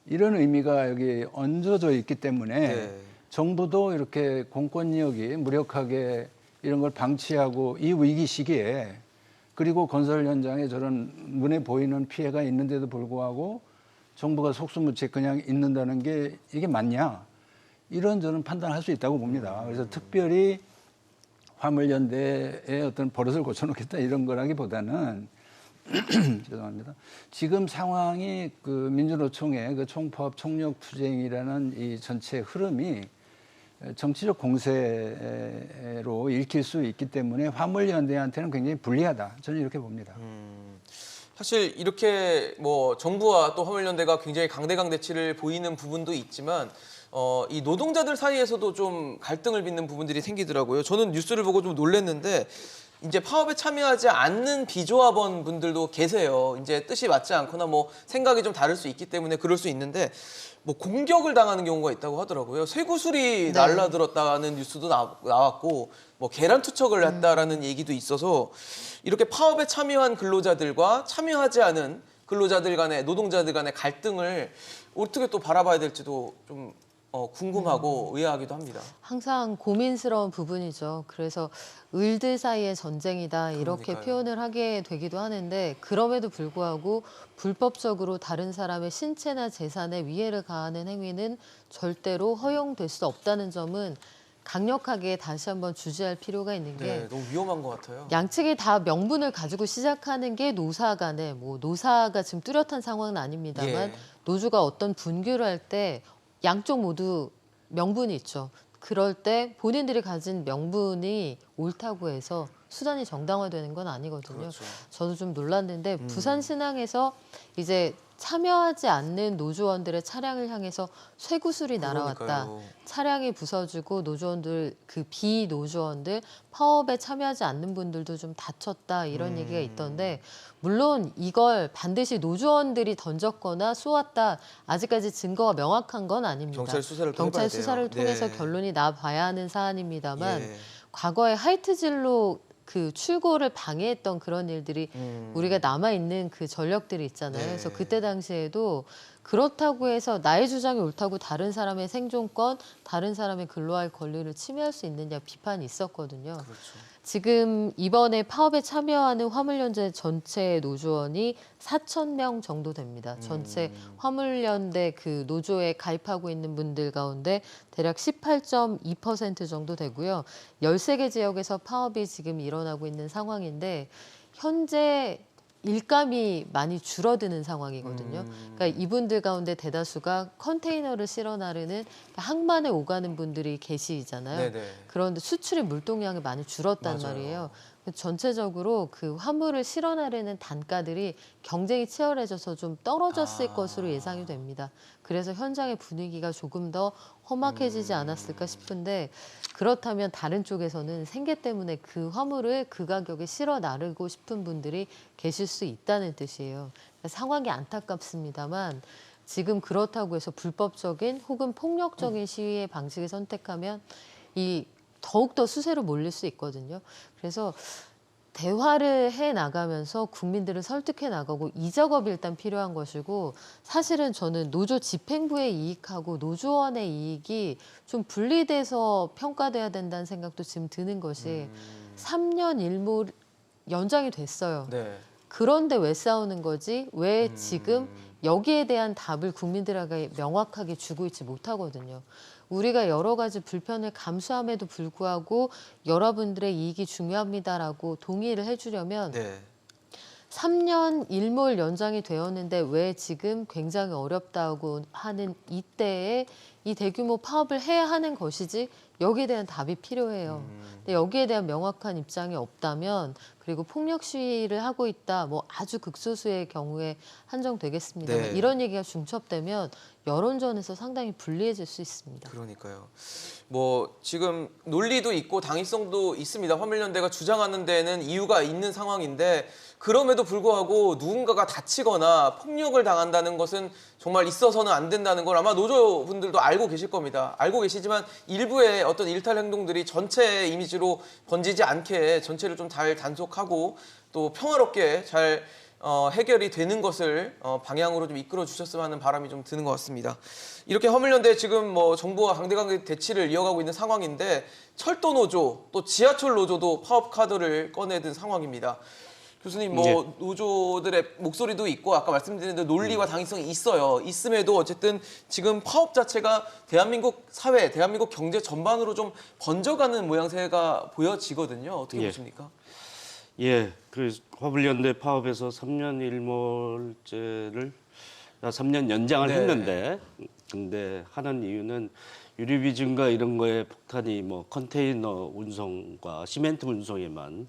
이런 의미가 여기 얹어져 있기 때문에 정부도 이렇게 공권력이 무력하게 이런 걸 방치하고 이 위기 시기에 그리고 건설 현장에 저런 눈에 보이는 피해가 있는데도 불구하고 정부가 속수무책 그냥 있는다는 게 이게 맞냐 이런 저는 판단할 수 있다고 봅니다. 그래서 특별히 화물연대의 어떤 버릇을 고쳐놓겠다 이런 거라기보다는 죄송합니다. 지금 상황이 민주노총의 총파업 총력투쟁이라는 이 전체 흐름이 정치적 공세로 읽힐 수 있기 때문에 화물연대한테는 굉장히 불리하다. 저는 이렇게 봅니다. 사실 이렇게 뭐 정부와 또 화물연대가 굉장히 강대강대치를 보이는 부분도 있지만 이 노동자들 사이에서도 좀 갈등을 빚는 부분들이 생기더라고요. 저는 뉴스를 보고 좀 놀랐는데 이제 파업에 참여하지 않는 비조합원 분들도 계세요. 이제 뜻이 맞지 않거나 뭐 생각이 좀 다를 수 있기 때문에 그럴 수 있는데 뭐 공격을 당하는 경우가 있다고 하더라고요. 쇠구슬이 날라들었다는 뉴스도 나왔고 뭐 계란 투척을 했다라는 얘기도 있어서 이렇게 파업에 참여한 근로자들과 참여하지 않은 근로자들 간의 노동자들 간의 갈등을 어떻게 또 바라봐야 될지도 좀 궁금하고 의아하기도 합니다. 항상 고민스러운 부분이죠. 그래서 을들 사이의 전쟁이다 이렇게 그러니까요. 표현을 하게 되기도 하는데 그럼에도 불구하고 불법적으로 다른 사람의 신체나 재산에 위해를 가하는 행위는 절대로 허용될 수 없다는 점은 강력하게 다시 한번 주지할 필요가 있는 게 너무 위험한 것 같아요. 양측이 다 명분을 가지고 시작하는 게 노사 간에 뭐 노사가 지금 뚜렷한 상황은 아닙니다만 노조가 어떤 분규를 할 때 양쪽 모두 명분이 있죠. 그럴 때 본인들이 가진 명분이 옳다고 해서 수단이 정당화되는 건 아니거든요. 그렇죠. 저도 좀 놀랐는데 부산 신항에서 이제 참여하지 않는 노조원들의 차량을 향해서 쇠구슬이 날아왔다. 그러니까요. 차량이 부서지고 노조원들 그 비노조원들 파업에 참여하지 않는 분들도 좀 다쳤다 이런 얘기가 있던데 물론 이걸 반드시 노조원들이 던졌거나 쏘았다 아직까지 증거가 명확한 건 아닙니다. 경찰 수사를 또 경찰 해봐야 돼요. 수사를 통해서 네. 결론이 나봐야 하는 사안입니다만 과거에 하이트진로 그 출고를 방해했던 그런 일들이 우리가 남아있는 그 전력들이 있잖아요. 그래서 그때 당시에도 그렇다고 해서 나의 주장이 옳다고 다른 사람의 생존권, 다른 사람의 근로할 권리를 침해할 수 있느냐 비판이 있었거든요. 지금 이번에 파업에 참여하는 화물연대 전체 노조원이 4,000명 정도 됩니다. 전체 화물연대 그 노조에 가입하고 있는 분들 가운데 대략 18.2% 정도 되고요. 13개 지역에서 파업이 지금 일어나고 있는 상황인데 현재 일감이 많이 줄어드는 상황이거든요. 그러니까 이분들 가운데 대다수가 컨테이너를 실어 나르는 항만에 오가는 분들이 계시잖아요. 네네. 그런데 수출의 물동량이 많이 줄었단 맞아요. 말이에요. 전체적으로 그 화물을 실어 나르는 단가들이 경쟁이 치열해져서 좀 떨어졌을 것으로 예상이 됩니다. 그래서 현장의 분위기가 조금 더 험악해지지 않았을까 싶은데 그렇다면 다른 쪽에서는 생계 때문에 그 화물을 그 가격에 실어 나르고 싶은 분들이 계실 수 있다는 뜻이에요. 그러니까 상황이 안타깝습니다만 지금 그렇다고 해서 불법적인 혹은 폭력적인 시위의 방식을 선택하면 이 더욱더 수세로 몰릴 수 있거든요. 그래서 대화를 해 나가면서 국민들을 설득해 나가고 이 작업이 일단 필요한 것이고 사실은 저는 노조 집행부의 이익하고 노조원의 이익이 좀 분리돼서 평가돼야 된다는 생각도 지금 드는 것이 3년 일몰 연장이 됐어요. 네. 그런데 왜 싸우는 거지? 왜 지금 여기에 대한 답을 국민들에게 명확하게 주고 있지 못하거든요. 우리가 여러 가지 불편을 감수함에도 불구하고 여러분들의 이익이 중요합니다라고 동의를 해주려면 네. 3년 일몰 연장이 되었는데 왜 지금 굉장히 어렵다고 하는 이때에 이 대규모 파업을 해야 하는 것이지 여기에 대한 답이 필요해요. 근데 여기에 대한 명확한 입장이 없다면 그리고 폭력 시위를 하고 있다 뭐 아주 극소수의 경우에 한정되겠습니다만 네. 이런 얘기가 중첩되면 여론전에서 상당히 불리해질 수 있습니다. 그러니까요. 뭐 지금 논리도 있고 당위성도 있습니다. 화물연대가 주장하는 데는 이유가 있는 상황인데 그럼에도 불구하고 누군가가 다치거나 폭력을 당한다는 것은 정말 있어서는 안 된다는 걸 아마 노조분들도 알고 계실 겁니다. 알고 계시지만 일부의 어떤 일탈 행동들이 전체 이미지로 번지지 않게 전체를 좀 잘 단속하고 또 평화롭게 잘 해결이 되는 것을 방향으로 좀 이끌어 주셨으면 하는 바람이 좀 드는 것 같습니다. 이렇게 화물연대 지금 뭐 정부와 강대강 대치를 이어가고 있는 상황인데 철도 노조 또 지하철 노조도 파업 카드를 꺼내든 상황입니다. 교수님 뭐 네. 노조들의 목소리도 있고 아까 말씀드린 대로 논리와 당위성이 있어요. 있음에도 어쨌든 지금 파업 자체가 대한민국 사회, 대한민국 경제 전반으로 좀 번져가는 모양새가 보여지거든요. 어떻게 예. 보십니까? 예, 그 화물연대 파업에서 3년 일몰제를 3년 연장을 네. 했는데, 근데 하는 이유는 유류비 증가 이런 거에 폭탄이 뭐 컨테이너 운송과 시멘트 운송에만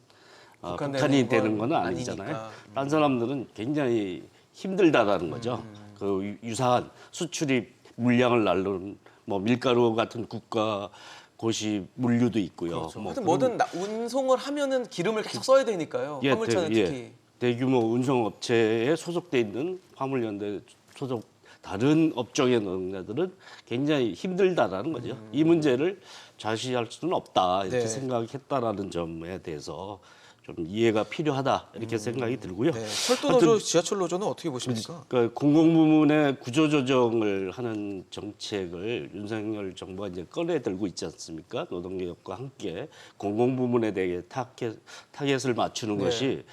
폭탄이 되는 건 아니잖아요. 아니니까. 딴 사람들은 굉장히 힘들다라는 거죠. 그 유사한 수출입 물량을 날르는 뭐 밀가루 같은 국가 고시 물류도 있고요. 그렇죠. 뭐 하여튼 그런 뭐든 운송을 하면은 기름을 계속 써야 되니까요. 화물차는 특히. 대규모 운송업체에 소속돼 있는 화물연대 소속 다른 업종의 노동자들은 굉장히 힘들다라는 거죠. 이 문제를 좌시할 수는 없다 이렇게 네. 생각했다라는 점에 대해서 좀 이해가 필요하다 이렇게 생각이 들고요. 네. 철도 하여튼 노조, 지하철 노조는 어떻게 보십니까? 그 공공부문의 구조조정을 하는 정책을 윤석열 정부가 이제 꺼내 들고 있지 않습니까? 노동개혁과 함께 공공부문에 대해 타겟을 맞추는 네. 것이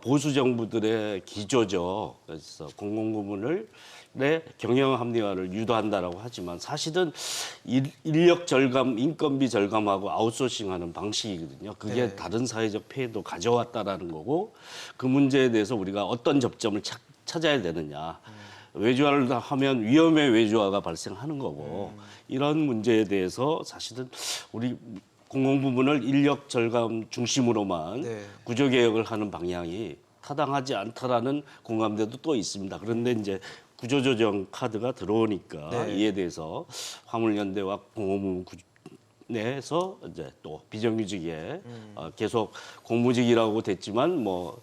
보수 정부들의 기조죠. 그래서 공공부문을 내 경영 합리화를 유도한다라고 하지만 사실은 인력 절감, 인건비 절감하고 아웃소싱하는 방식이거든요. 그게 네. 다른 사회적 폐해도 가져왔다라는 거고 그 문제에 대해서 우리가 어떤 접점을 찾아야 되느냐. 외주화를 하면 위험의 외주화가 발생하는 거고 이런 문제에 대해서 사실은 우리 공공부문을 인력 절감 중심으로만 네. 구조개혁을 하는 방향이 타당하지 않다라는 공감대도 또 있습니다. 그런데 이제 구조조정 카드가 들어오니까 네. 이에 대해서 화물연대와 공공부문 내에서 이제 또 비정규직에 계속 공무직이라고 됐지만 뭐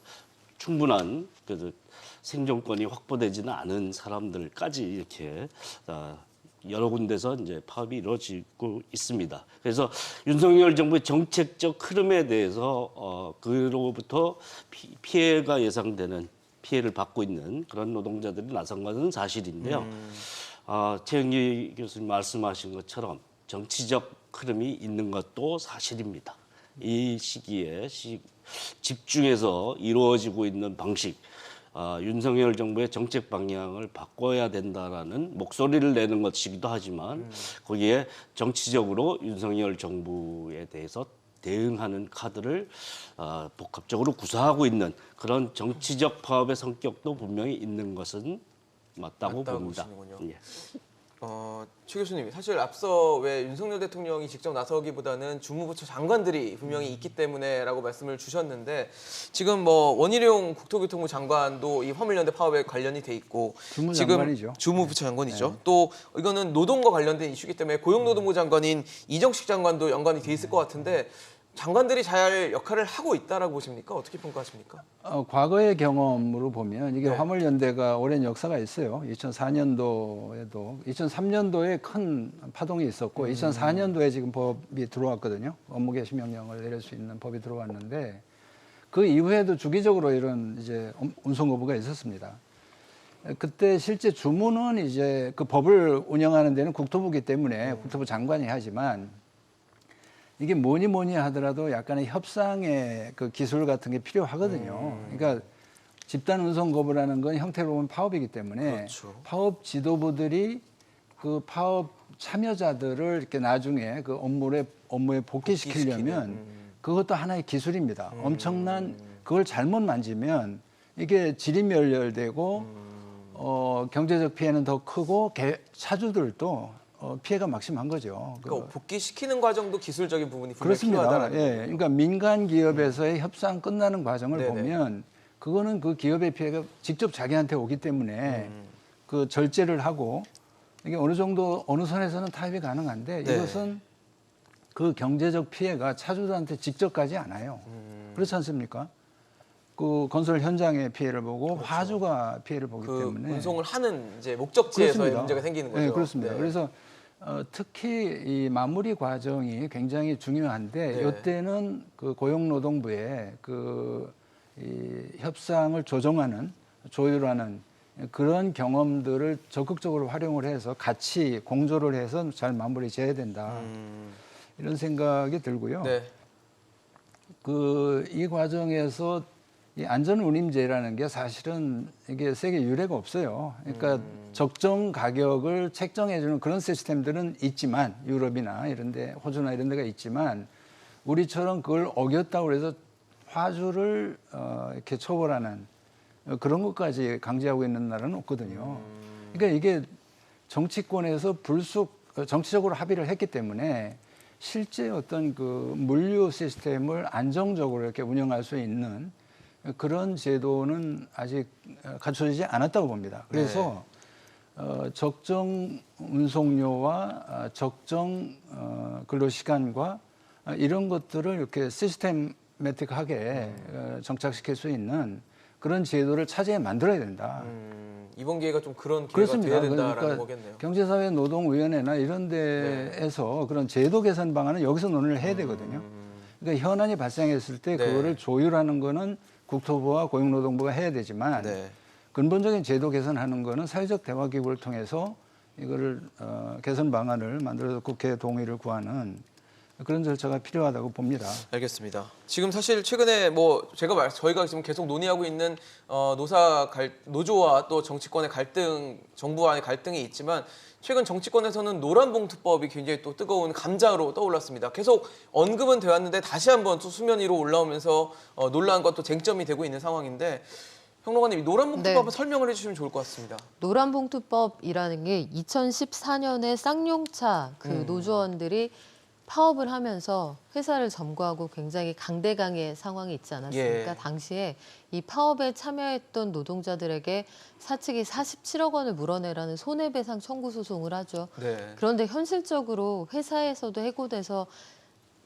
충분한 그 생존권이 확보되지는 않은 사람들까지 이렇게 여러 군데서 이제 파업이 이루어지고 있습니다. 그래서 윤석열 정부의 정책적 흐름에 대해서 그로부터 피해가 예상되는 피해를 받고 있는 그런 노동자들이 나선 것은 사실인데요. 최영기 교수님 말씀하신 것처럼 정치적 흐름이 있는 것도 사실입니다. 이 시기에 집중해서 이루어지고 있는 방식, 윤석열 정부의 정책 방향을 바꿔야 된다라는 목소리를 내는 것이기도 하지만 거기에 정치적으로 윤석열 정부에 대해서 대응하는 카드를 복합적으로 구사하고 있는 그런 정치적 파업의 성격도 분명히 있는 것은 맞다고 봅니다. 보시는군요. 예. 최 교수님, 사실 앞서 왜 윤석열 대통령이 직접 나서기보다는 주무부처 장관들이 분명히 있기 때문에라고 말씀을 주셨는데 지금 뭐 원희룡 국토교통부 장관도 이 화물연대 파업에 관련이 돼 있고 주무장관이죠. 주무부처 장관이죠. 또 이거는 노동과 관련된 이슈이기 때문에 고용노동부 장관인 이정식 장관도 연관이 돼 있을 것 같은데 장관들이 잘 역할을 하고 있다라고 보십니까? 어떻게 평가하십니까? 과거의 경험으로 보면 이게 네. 화물연대가 오랜 역사가 있어요. 2004년도에도 2003년도에 큰 파동이 있었고 2004년도에 지금 법이 들어왔거든요. 업무 개시 명령을 내릴 수 있는 법이 들어왔는데 그 이후에도 주기적으로 이런 이제 운송 거부가 있었습니다. 그때 실제 주무는 이제 그 법을 운영하는 데는 국토부기 때문에 국토부 장관이 하지만 이게 뭐니 하더라도 약간의 협상의 그 기술 같은 게 필요하거든요. 그러니까 집단 운송 거부라는 건 형태로 보면 파업이기 때문에 그렇죠. 파업 지도부들이 그 파업 참여자들을 이렇게 나중에 그 업무에 복귀시키려면 그것도 하나의 기술입니다. 엄청난 그걸 잘못 만지면 이게 질의멸렬되고 경제적 피해는 더 크고 차주들도 피해가 막심한 거죠. 그러니까 복귀시키는 과정도 기술적인 부분이 분명히 그렇습니다. 필요하다는 예, 그러니까 민간 기업에서의 협상 끝나는 과정을 네네. 보면 그거는 그 기업의 피해가 직접 자기한테 오기 때문에 그 절제를 하고 이게 어느 정도 어느 선에서는 타협이 가능한데 네. 이것은 그 경제적 피해가 차주들한테 직접 가지 않아요. 그렇지 않습니까? 그 건설 현장의 피해를 보고 화주가 피해를 보기 그 때문에 운송을 하는 이제 목적지에서의 그렇습니다. 문제가 생기는 거죠. 네, 그렇습니다. 네. 그래서 특히 이 마무리 과정이 굉장히 중요한데 네. 이때는 그 고용노동부의 이 협상을 조정하는 조율하는 그런 경험들을 적극적으로 활용을 해서 같이 공조를 해서 잘 마무리 지어야 된다. 이런 생각이 들고요. 네. 이 과정에서 이 안전운임제라는 게 사실은 이게 세계 유례가 없어요. 그러니까 적정 가격을 책정해주는 그런 시스템들은 있지만 유럽이나 이런데 호주나 이런 데가 있지만 우리처럼 그걸 어겼다고 해서 화주를 이렇게 처벌하는 그런 것까지 강제하고 있는 나라는 없거든요. 그러니까 이게 정치권에서 정치적으로 합의를 했기 때문에 실제 어떤 그 물류 시스템을 안정적으로 이렇게 운영할 수 있는 그런 제도는 아직 갖춰지지 않았다고 봅니다. 그래서 적정 운송료와 적정 근로시간과 이런 것들을 이렇게 시스템매틱하게 정착시킬 수 있는 그런 제도를 차제에 만들어야 된다. 이번 기회가 좀 그런 기회가 그렇습니다. 돼야 된다라는 그러니까 거겠네요. 경제사회노동위원회나 이런 데에서 그런 제도 개선 방안은 여기서 논의를 해야 되거든요. 그러니까 현안이 발생했을 때 네. 그거를 조율하는 거는 국토부와 고용노동부가 해야 되지만 네. 근본적인 제도 개선하는 거는 사회적 대화 기구를 통해서 이거를 개선 방안을 만들어서 국회 동의를 구하는 그런 절차가 필요하다고 봅니다. 알겠습니다. 지금 사실 최근에 뭐 저희가 지금 계속 논의하고 있는 노조와 또 정치권의 갈등, 정부 안의 갈등이 있지만 최근 정치권에서는 노란봉투법이 굉장히 또 뜨거운 감자로 떠올랐습니다. 계속 언급은 되었는데 다시 한번 또 수면 위로 올라오면서 논란과 또 쟁점이 되고 있는 상황인데 평론가님, 이 노란봉투법을 네. 설명을 해주시면 좋을 것 같습니다. 노란봉투법이라는 게 2014년에 쌍용차 그 노조원들이 파업을 하면서 회사를 점거하고 굉장히 강대강의 상황이 있지 않았습니까? 예. 당시에 이 파업에 참여했던 노동자들에게 사측이 47억 원을 물어내라는 손해배상 청구 소송을 하죠. 네. 그런데 현실적으로 회사에서도 해고돼서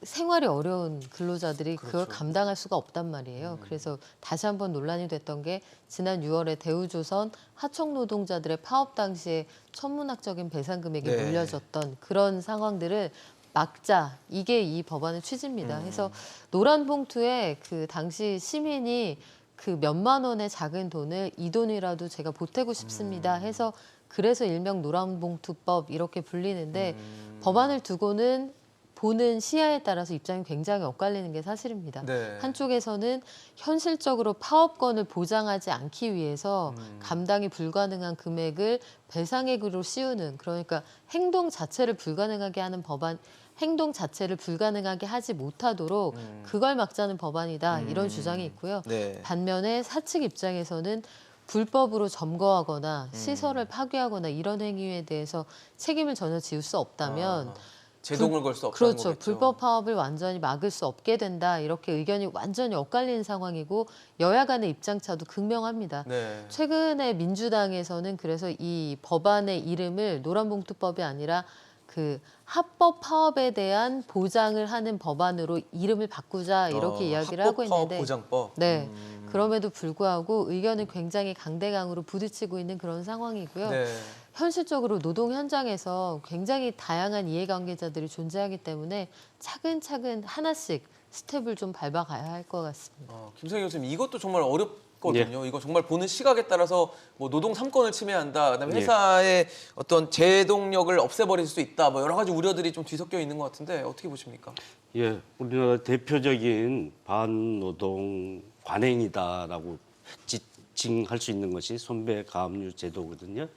생활이 어려운 근로자들이 그걸 그렇죠. 감당할 수가 없단 말이에요. 그래서 다시 한번 논란이 됐던 게 지난 6월에 대우조선 하청 노동자들의 파업 당시에 천문학적인 배상 금액이 네. 물려졌던 그런 상황들을 막자, 이게 이 법안의 취지입니다. 그래서 노란 봉투에 그 당시 시민이 그 몇만 원의 작은 돈을 이 돈이라도 제가 보태고 싶습니다 해서 그래서 일명 노란봉투법 이렇게 불리는데 법안을 두고는 보는 시야에 따라서 입장이 굉장히 엇갈리는 게 사실입니다. 네. 한쪽에서는 현실적으로 파업권을 보장하지 않기 위해서 감당이 불가능한 금액을 배상액으로 씌우는, 그러니까 행동 자체를 불가능하게 하는 법안, 행동 자체를 불가능하게 하지 못하도록 그걸 막자는 법안이다, 이런 주장이 있고요. 네. 반면에 사측 입장에서는 불법으로 점거하거나 시설을 파괴하거나 이런 행위에 대해서 책임을 전혀 지울 수 없다면 제동을 걸 수 없다는 그렇죠. 거겠죠. 불법 파업을 완전히 막을 수 없게 된다. 이렇게 의견이 완전히 엇갈리는 상황이고 여야 간의 입장차도 극명합니다. 네. 최근에 민주당에서는 그래서 이 법안의 이름을 노란봉투법이 아니라 그 합법 파업에 대한 보장을 하는 법안으로 이름을 바꾸자, 이렇게 이야기를 하고 합법 파업 있는데 보장법. 네. 그럼에도 불구하고 의견은 굉장히 강대강으로 부딪히고 있는 그런 상황이고요. 네. 현실적으로 노동 현장에서 굉장히 다양한 이해관계자들이 존재하기 때문에 차근차근 하나씩 스텝을 좀 밟아가야 할 것 같습니다. 김성희 교수님, 이것도 정말 어렵거든요. 이거 정말 보는 시각에 따라서 뭐 노동 3권을 침해한다, 그다음에 회사의 어떤 제동력을 없애버릴 수 있다, 뭐 여러 가지 우려들이 좀 뒤섞여 있는 것 같은데 어떻게 보십니까? 예, 우리나라 대표적인 반노동 관행이다라고 지칭할 수 있는 것이 손배 가압류 제도거든요.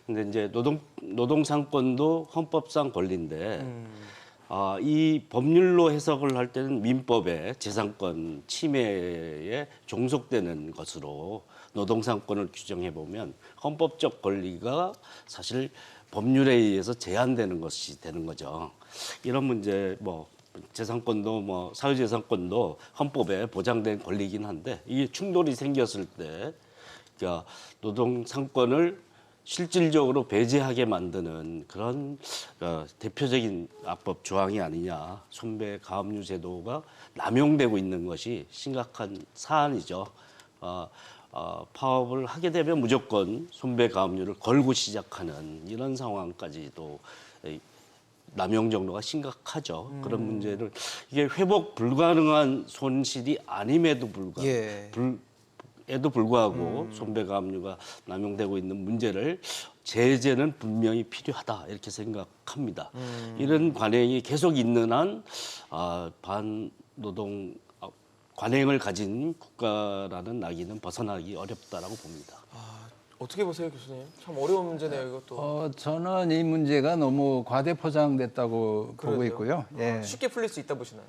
근데 이제 노동 상권도 헌법상 권리인데 이 법률로 해석을 할 때는 민법의 재산권 침해에 종속되는 것으로 노동상권을 규정해 보면 헌법적 권리가 사실 법률에 의해서 제한되는 것이 되는 거죠. 이런 문제 재산권도 사회재산권도 헌법에 보장된 권리이긴 한데 이게 충돌이 생겼을 때 그러니까 노동상권을 실질적으로 배제하게 만드는 그런 대표적인 합법 조항이 아니냐. 손배 가압류 제도가 남용되고 있는 것이 심각한 사안이죠. 파업을 하게 되면 무조건 손배 가압류를 걸고 시작하는 이런 상황까지도 남용 정도가 심각하죠. 그런 문제를 이게 회복 불가능한 손실이 아님에도 불구하고 손배 가압류가 남용되고 있는 문제를 제재는 분명히 필요하다 이렇게 생각합니다. 이런 관행이 계속 있는 한 반노동 관행을 가진 국가라는 낙인은 벗어나기 어렵다라고 봅니다. 어떻게 보세요, 교수님? 참 어려운 문제네요, 이것도. 저는 이 문제가 너무 과대 포장됐다고 보고 그러세요? 있고요. 예. 쉽게 풀릴 수 있다 보시나요?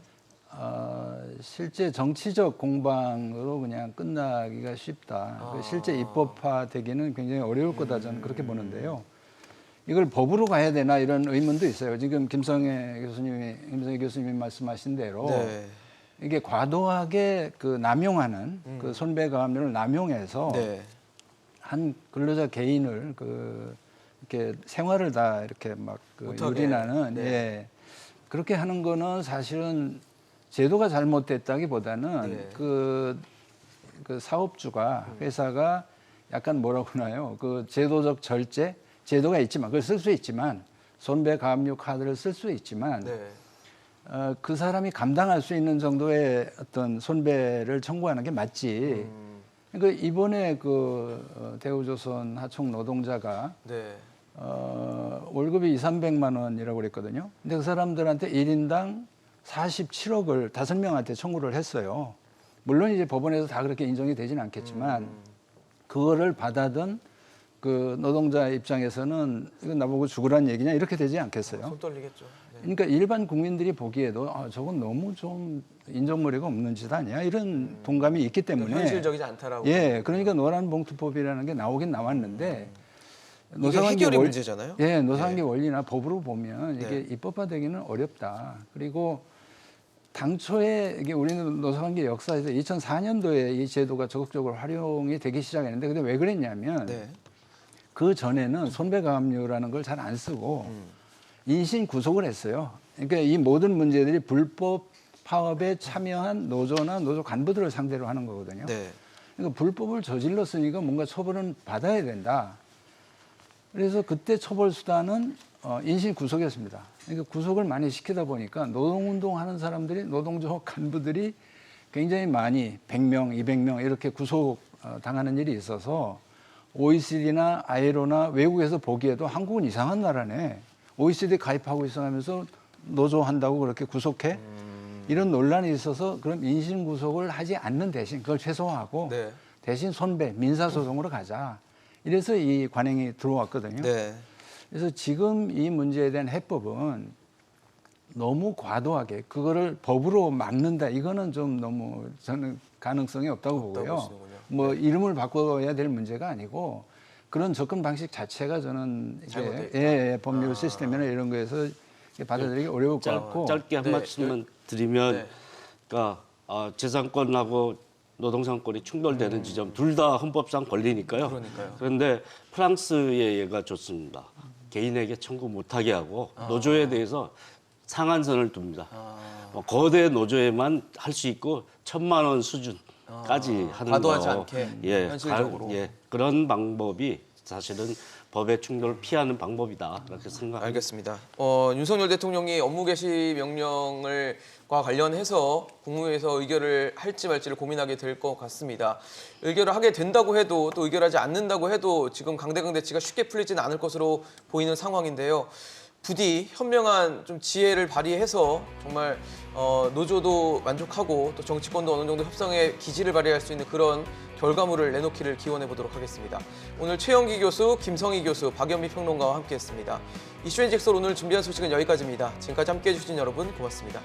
실제 정치적 공방으로 그냥 끝나기가 쉽다. 실제 입법화되기는 굉장히 어려울 거다 저는 그렇게 보는데요. 이걸 법으로 가야 되나 이런 의문도 있어요. 지금 김성희 교수님이 말씀하신 대로 네. 이게 과도하게 남용하는 그 손배 가압류를 남용해서 네. 한 근로자 개인을 이렇게 생활을 다 이렇게 막 못하게. 유린하는 네. 예. 그렇게 하는 거는 사실은 제도가 잘못됐다기보다는 네. 그 사업주가 회사가 약간 뭐라고 하나요? 그 제도적 절제 제도가 있지만 그걸 쓸 수 있지만 손배 가압류 카드를 쓸 수 있지만 네. 그 사람이 감당할 수 있는 정도의 어떤 손배를 청구하는 게 맞지. 그러니까 이번에 대우조선 하청 노동자가 네. 월급이 200~300만 원이라고 그랬거든요. 근데 그 사람들한테 1인당 47억을 5명한테 청구를 했어요. 물론 이제 법원에서 다 그렇게 인정이 되지는 않겠지만 그거를 받아든 그 노동자 입장에서는 이건 나보고 죽으란 얘기냐 이렇게 되지 않겠어요. 손 떨리겠죠. 네. 그러니까 일반 국민들이 보기에도 저건 너무 좀 인정머리가 없는 짓 아니야 이런 동감이 있기 때문에 현실적이지 않다라고. 예, 그러니까 노란봉투법이라는 게 나오긴 나왔는데 이게 해결의 문제잖아요. 예, 노사관계 원리나 법으로 보면 이게 네. 입법화되기는 어렵다. 그리고 당초에 이게 우리는 노사관계 역사에서 2004년도에 이 제도가 적극적으로 활용이 되기 시작했는데 근데 왜 그랬냐면 네. 그 전에는 손배가압류라는 걸 잘 안 쓰고 인신 구속을 했어요. 그러니까 이 모든 문제들이 불법 파업에 참여한 노조나 노조 간부들을 상대로 하는 거거든요. 네. 그러니까 불법을 저질렀으니까 뭔가 처벌은 받아야 된다. 그래서 그때 처벌 수단은 인신 구속이었습니다. 그러니까 구속을 많이 시키다 보니까 노동운동 하는 사람들이 노동조 간부들이 굉장히 많이 100명, 200명 이렇게 구속 당하는 일이 있어서 OECD나 ILO나 외국에서 보기에도 한국은 이상한 나라네. OECD 가입하고 있어 하면서 노조한다고 그렇게 구속해? 이런 논란이 있어서 그럼 인신 구속을 하지 않는 대신 그걸 최소화하고 네. 대신 손배 민사소송으로 가자. 이래서 이 관행이 들어왔거든요. 네. 그래서 지금 이 문제에 대한 해법은 너무 과도하게 그거를 법으로 막는다. 이거는 좀 너무 저는 가능성이 없다고 보고요. 보시는군요. 뭐 이름을 바꿔야 될 문제가 아니고 그런 접근 방식 자체가 저는 잘못돼 이게 법률 시스템이나 이런 거에서 받아들이기 어려울 것 같고 짧게 한 네, 말씀만 드리면, 네. 그러니까 재산권하고 노동상권이 충돌되는 지점 둘 다 헌법상 권리니까요. 그러니까요. 그런데 프랑스의 예가 좋습니다. 개인에게 청구 못하게 하고 노조에 대해서 상한선을 둡니다. 거대 노조에만 할 수 있고 1,000만 원 수준까지 하는 과도하지 거. 않게, 예, 현실적으로. 그런 방법이 사실은 법의 충돌을 피하는 방법이다. 그렇게 생각합니다. 알겠습니다. 윤석열 대통령이 업무 개시 명령과 관련해서 국무회의에서 의결을 할지 말지를 고민하게 될 것 같습니다. 의결을 하게 된다고 해도 또 의결하지 않는다고 해도 지금 강대강 대치가 쉽게 풀리지는 않을 것으로 보이는 상황인데요. 부디 현명한 좀 지혜를 발휘해서 정말 노조도 만족하고 또 정치권도 어느 정도 협상의 기지를 발휘할 수 있는 그런 결과물을 내놓기를 기원해 보도록 하겠습니다. 오늘 최영기 교수, 김성희 교수, 박연미 평론가와 함께했습니다. 이슈앤직설 오늘 준비한 소식은 여기까지입니다. 지금까지 함께해 주신 여러분 고맙습니다.